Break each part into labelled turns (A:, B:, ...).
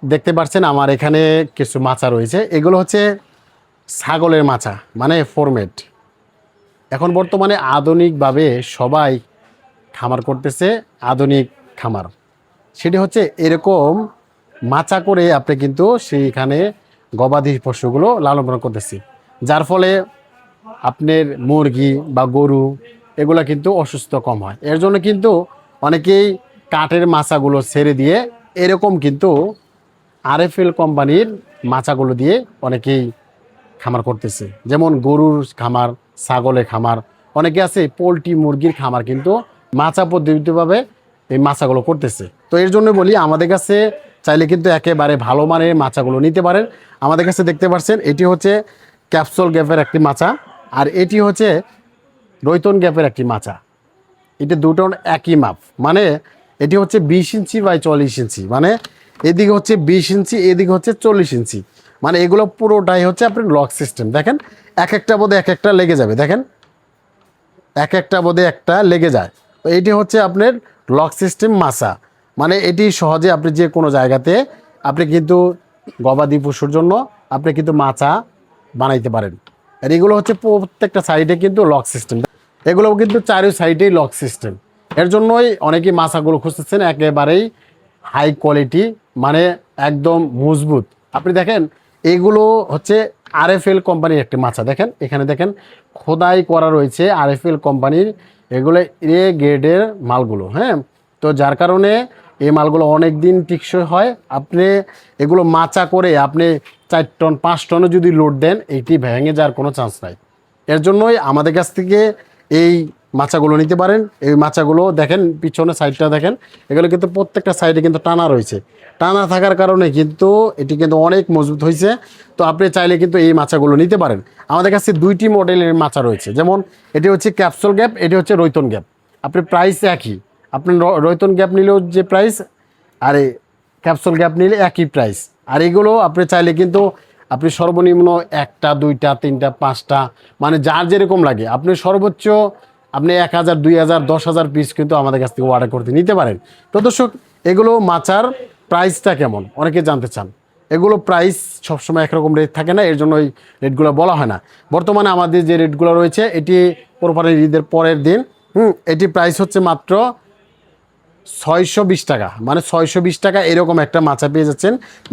A: দেখতে পাচ্ছেন আমার এখানে কিছু মাচা রয়েছে, এগুলো হচ্ছে ছাগলের মাচা, মানে ফরমেট। এখন বর্তমানে আধুনিকভাবে সবাই খামার করতেছে, আধুনিক খামার। সেটি হচ্ছে এরকম মাচা করে আপনি কিন্তু সেইখানে গবাদি পশুগুলো লালন পালন করতেছি, যার ফলে আপনার মুরগি বা গরু এগুলো কিন্তু অসুস্থ কম হয়। এর জন্য কিন্তু অনেকেই কাঠের মাচাগুলো ছেড়ে দিয়ে এরকম কিন্তু আরএফএল কোম্পানির মাচাগুলো দিয়ে অনেকেই খামার করতেছে, যেমন গরুর খামার, ছাগলের খামার, অনেকে আছে পোলট্রি মুরগির খামার কিন্তু মাচা পদ্ধতিভাবে এই মাচাগুলো করতেছে। তো এর জন্য বলি আমাদের কাছে চাইলে কিন্তু একেবারে ভালো মানের মাচাগুলো নিতে পারেন। আমাদের কাছে দেখতে পাচ্ছেন এটি হচ্ছে ক্যাপসুল গ্যাপের একটি মাচা, আর এটি হচ্ছে রৈতন গ্যাপের একটি মাচা। এটা দুটো একই মাপ, মানে এটি হচ্ছে 20 ইঞ্চি বাই 40 ইঞ্চি, মানে এদিকে হচ্ছে 20 ইঞ্চি, এদিকে হচ্ছে 40 ইঞ্চি। মানে এগুলো পুরোটাই হচ্ছে আপনার লক সিস্টেম। দেখেন এক একটা বোধে এক একটা লেগে যাবে, দেখেন এক একটা বোধে একটা লেগে যায়। তো এটি হচ্ছে আপনার লক সিস্টেম মাচা, মানে এটি সহজে আপনি যে কোনো জায়গাতে আপনি কিন্তু গবাদি পশুর জন্য আপনি কিন্তু মাচা বানাইতে পারেন। আর এগুলো হচ্ছে প্রত্যেকটা সাইডে কিন্তু লক সিস্টেম, এগুলো কিন্তু চারি সাইডেই লক সিস্টেম। এর জন্যই অনেকেই মাচাগুলো খুঁজতেছেন একেবারেই হাই কোয়ালিটি, মানে একদম মজবুত। আপনি দেখেন এগুলো হচ্ছে আরএফএল কোম্পানির একটি মাচা, দেখেন এখানে দেখেন খোদাই করা রয়েছে আরএফএল কোম্পানির, এগুলো এ গ্রেডের মালগুলো। হ্যাঁ, তো যার কারণে এই মালগুলো অনেক দিন টিকসই হয়। আপনি এগুলো মাচা করে আপনি 4 টন 5 টনও যদি লোড দেন এইটি ভেঙে যাওয়ার কোনো চান্স নাই। এর জন্যই আমাদের কাছ থেকে এই মাচাগুলো নিতে পারেন। এই মাচাগুলো দেখেন পিছনে সাইডটা দেখেন, এগুলো কিন্তু প্রত্যেকটা সাইডে কিন্তু টানা রয়েছে। টানা থাকার কারণে কিন্তু এটি কিন্তু অনেক মজবুত হয়েছে। তো আপনি চাইলে কিন্তু এই মাচাগুলো নিতে পারেন। আমাদের কাছে 2টি মডেলের মাচা রয়েছে, যেমন এটি হচ্ছে ক্যাপসুল গ্যাপ, এটি হচ্ছে রৈতন গ্যাপ। আপনি প্রাইস একই, আপনি রৈতন গ্যাপ নিলেও যে প্রাইস, আর এই ক্যাপসুল গ্যাপ নিলে একই প্রাইস। আর এগুলো আপনি চাইলে কিন্তু আপনি সর্বনিম্ন 1টা 2টা 3টা 5টা, মানে যার যেরকম লাগে আপনি সর্বোচ্চ আপনি 1000 2000 10,000 পিস কিন্তু আমাদের কাছ থেকে অর্ডার করতে নিতে পারেন। তো দর্শক, এগুলো মাচার প্রাইসটা কেমন অনেকে জানতে চান। এগুলো প্রাইস সবসময় একরকম রেট থাকে না, এর জন্য ওই রেটগুলো বলা হয় না। বর্তমানে আমাদের যে রেটগুলো রয়েছে এটি কোরবানির ঈদের পরের দিন, এটি প্রাইস হচ্ছে মাত্র 620 টাকা, মানে 620 টাকা এরকম একটা মাচা পেয়ে যাচ্ছেন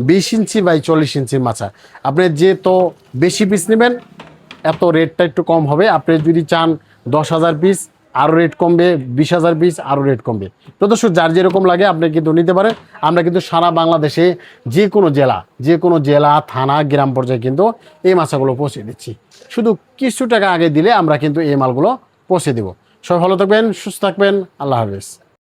A: 20 ইঞ্চি বাই 40 ইঞ্চির মাচা। আপনি যে তো বেশি পিস নেবেন এত রেটটা একটু কম হবে। আপনি যদি চান 10,000 পিস আরও রেট কমবে, 20,000 পিস আরও রেট কমবে। তো দর্শক, যার যেরকম লাগে আপনি কিন্তু নিতে পারেন। আমরা কিন্তু সারা বাংলাদেশে যে কোনো জেলা থানা গ্রাম পর্যায়ে কিন্তু এই মাছাগুলো পৌঁছে দিচ্ছি। শুধু কিছু টাকা আগে দিলে আমরা কিন্তু এই মালগুলো পৌঁছে দেব। সবাই ভালো থাকবেন, সুস্থ থাকবেন, আল্লাহ হাফেজ।